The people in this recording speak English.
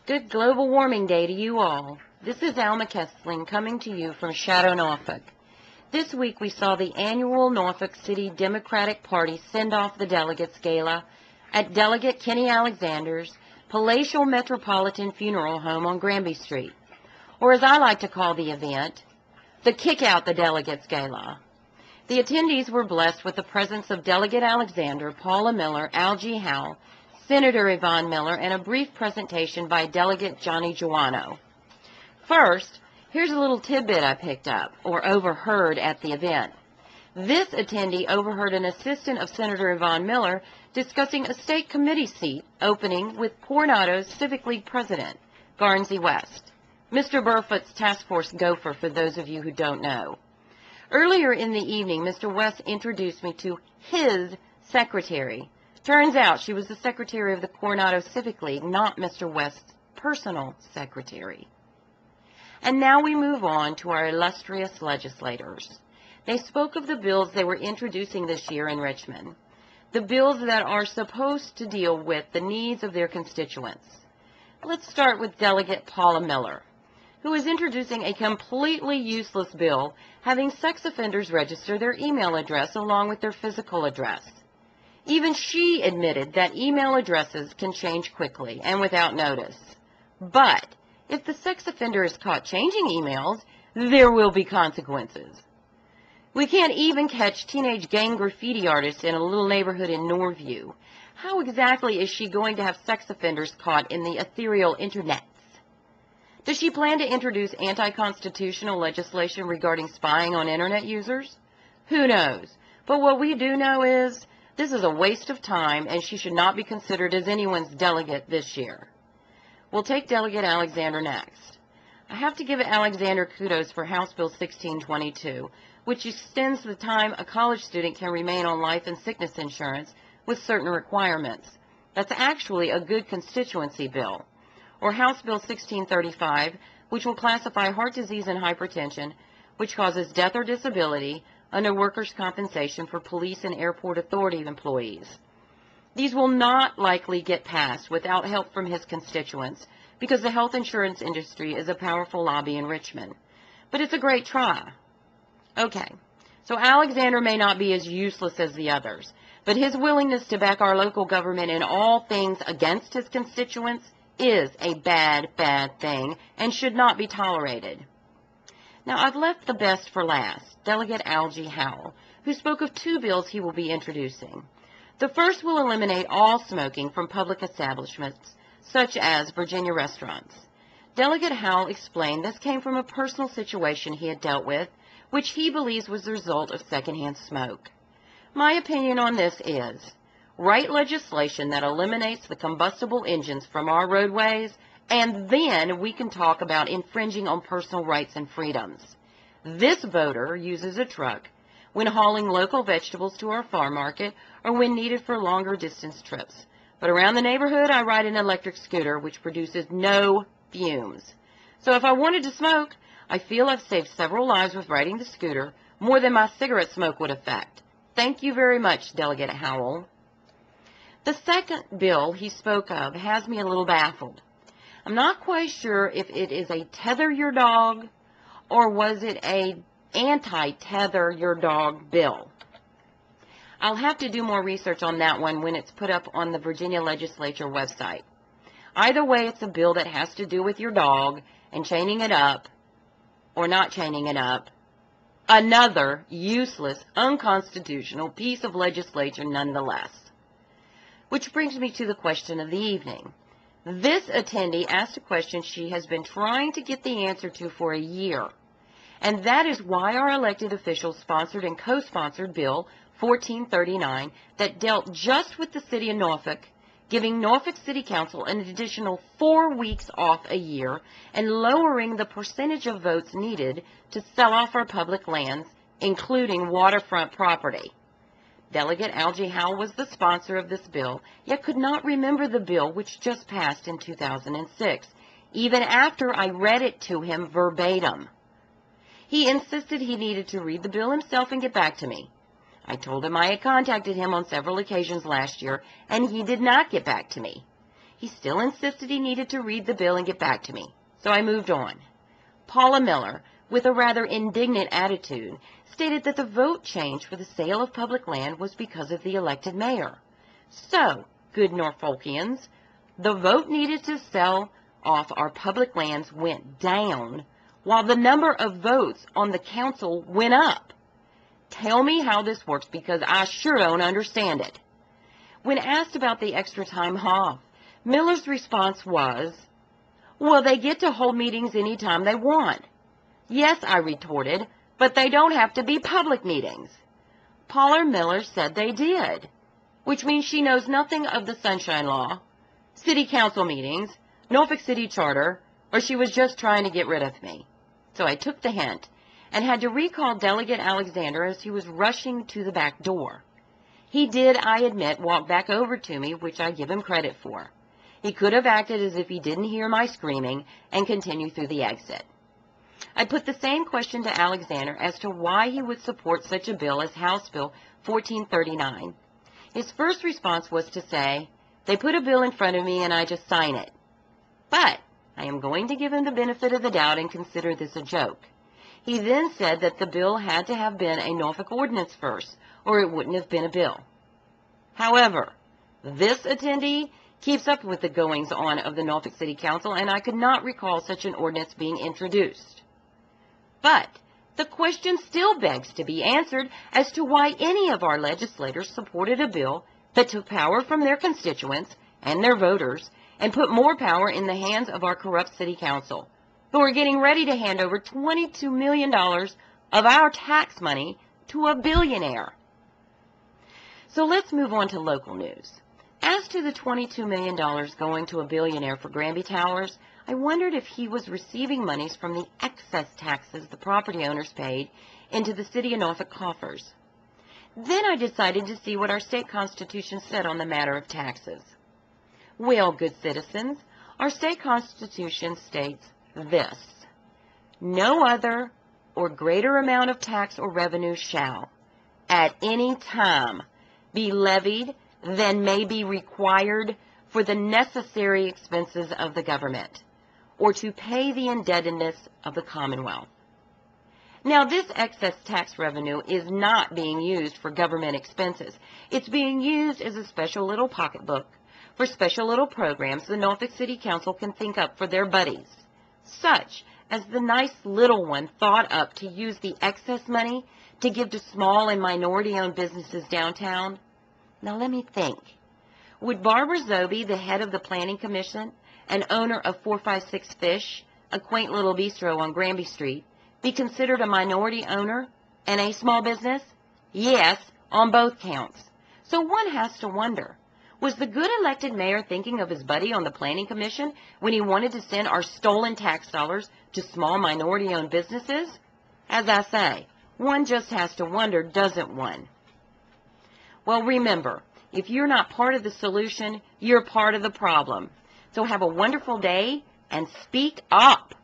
Good global warming day to you all. This is Alma Kessling coming to you from Shadow, Norfolk. This week we saw the annual Norfolk City Democratic Party send off the delegates gala at Delegate Kenny Alexander's palatial Metropolitan Funeral Home on Granby Street, or as I like to call the event, the Kick Out the Delegates Gala. The attendees were blessed with the presence of Delegate Alexander, Paula Miller, Al G. Howell, Senator Yvonne Miller, and a brief presentation by Delegate Johnny Giuano. First, here's a little tidbit I picked up, or overheard at the event. This attendee overheard an assistant of Senator Yvonne Miller discussing a state committee seat opening with Coronado's Civic League president, Garnsey West, Mr. Burfoot's task force gopher for those of you who don't know. Earlier in the evening, Mr. West introduced me to his secretary. Turns out she was the secretary of the Coronado Civic League, not Mr. West's personal secretary. And now we move on to our illustrious legislators. They spoke of the bills they were introducing this year in Richmond, the bills that are supposed to deal with the needs of their constituents. Let's start with Delegate Paula Miller, who is introducing a completely useless bill having sex offenders register their email address along with their physical address. Even she admitted that email addresses can change quickly and without notice. But if the sex offender is caught changing emails, there will be consequences. We can't even catch teenage gang graffiti artists in a little neighborhood in Norview. How exactly is she going to have sex offenders caught in the ethereal internets? Does she plan to introduce anti-constitutional legislation regarding spying on internet users? Who knows? But what we do know is this is a waste of time, and she should not be considered as anyone's delegate this year. We'll take Delegate Alexander next. I have to give Alexander kudos for House Bill 1622, which extends the time a college student can remain on life and sickness insurance with certain requirements. That's actually a good constituency bill. Or House Bill 1635, which will classify heart disease and hypertension, which causes death or disability, under workers' compensation for police and airport authority employees. These will not likely get passed without help from his constituents because the health insurance industry is a powerful lobby in Richmond. But it's a great try. Okay, so Alexander may not be as useless as the others, but his willingness to back our local government in all things against his constituents is a bad, bad thing and should not be tolerated. Now, I've left the best for last, Delegate Al G. Howell, who spoke of two bills he will be introducing. The first will eliminate all smoking from public establishments, such as Virginia restaurants. Delegate Howell explained this came from a personal situation he had dealt with, which he believes was the result of secondhand smoke. My opinion on this is, write legislation that eliminates the combustible engines from our roadways, and then we can talk about infringing on personal rights and freedoms. This voter uses a truck when hauling local vegetables to our farm market or when needed for longer distance trips. But around the neighborhood, I ride an electric scooter which produces no fumes. So if I wanted to smoke, I feel I've saved several lives with riding the scooter, more than my cigarette smoke would affect. Thank you very much, Delegate Howell. The second bill he spoke of has me a little baffled. I'm not quite sure if it is a tether your dog or was it a anti-tether your dog bill. I'll have to do more research on that one when it's put up on the Virginia Legislature website. Either way, it's a bill that has to do with your dog and chaining it up or not chaining it up. Another useless, unconstitutional piece of legislation nonetheless. Which brings me to the question of the evening. This attendee asked a question she has been trying to get the answer to for a year, and that is why our elected officials sponsored and co-sponsored Bill 1439 that dealt just with the city of Norfolk, giving Norfolk City Council an additional 4 weeks off a year and lowering the percentage of votes needed to sell off our public lands, including waterfront property. Delegate Al G. Howell was the sponsor of this bill, yet could not remember the bill which just passed in 2006, even after I read it to him verbatim. He insisted he needed to read the bill himself and get back to me. I told him I had contacted him on several occasions last year, and he did not get back to me. He still insisted he needed to read the bill and get back to me, so I moved on. Paula Miller, with a rather indignant attitude, stated that the vote change for the sale of public land was because of the elected mayor. So, good Norfolkians, the vote needed to sell off our public lands went down, while the number of votes on the council went up. Tell me how this works, because I sure don't understand it. When asked about the extra time off, Miller's response was, well, they get to hold meetings anytime they want. Yes, I retorted, but they don't have to be public meetings. Paula Miller said they did, which means she knows nothing of the Sunshine Law, city council meetings, Norfolk City Charter, or she was just trying to get rid of me. So I took the hint and had to recall Delegate Alexander as he was rushing to the back door. He did, I admit, walk back over to me, which I give him credit for. He could have acted as if he didn't hear my screaming and continued through the exit. I put the same question to Alexander as to why he would support such a bill as House Bill 1439. His first response was to say, they put a bill in front of me and I just sign it. But I am going to give him the benefit of the doubt and consider this a joke. He then said that the bill had to have been a Norfolk ordinance first, or it wouldn't have been a bill. However, this attendee keeps up with the goings-on of the Norfolk City Council, and I could not recall such an ordinance being introduced. But the question still begs to be answered as to why any of our legislators supported a bill that took power from their constituents and their voters and put more power in the hands of our corrupt city council, who are getting ready to hand over $22 million of our tax money to a billionaire. So let's move on to local news. As to the $22 million going to a billionaire for Granby Towers, I wondered if he was receiving monies from the excess taxes the property owners paid into the City of Norfolk coffers. Then I decided to see what our state constitution said on the matter of taxes. Well, good citizens, our state constitution states this: no other or greater amount of tax or revenue shall, at any time, be levied than may be required for the necessary expenses of the government, or to pay the indebtedness of the Commonwealth. Now, this excess tax revenue is not being used for government expenses. It's being used as a special little pocketbook for special little programs the Norfolk City Council can think up for their buddies, such as the nice little one thought up to use the excess money to give to small and minority-owned businesses downtown. Now, let me think. Would Barbara Zobe, the head of the Planning Commission and owner of 456 Fish, a quaint little bistro on Granby Street, be considered a minority owner and a small business? Yes, on both counts. So one has to wonder, was the good elected mayor thinking of his buddy on the Planning Commission when he wanted to send our stolen tax dollars to small minority-owned businesses? As I say, one just has to wonder, doesn't one? Well, remember, if you're not part of the solution, you're part of the problem. So have a wonderful day and speak up.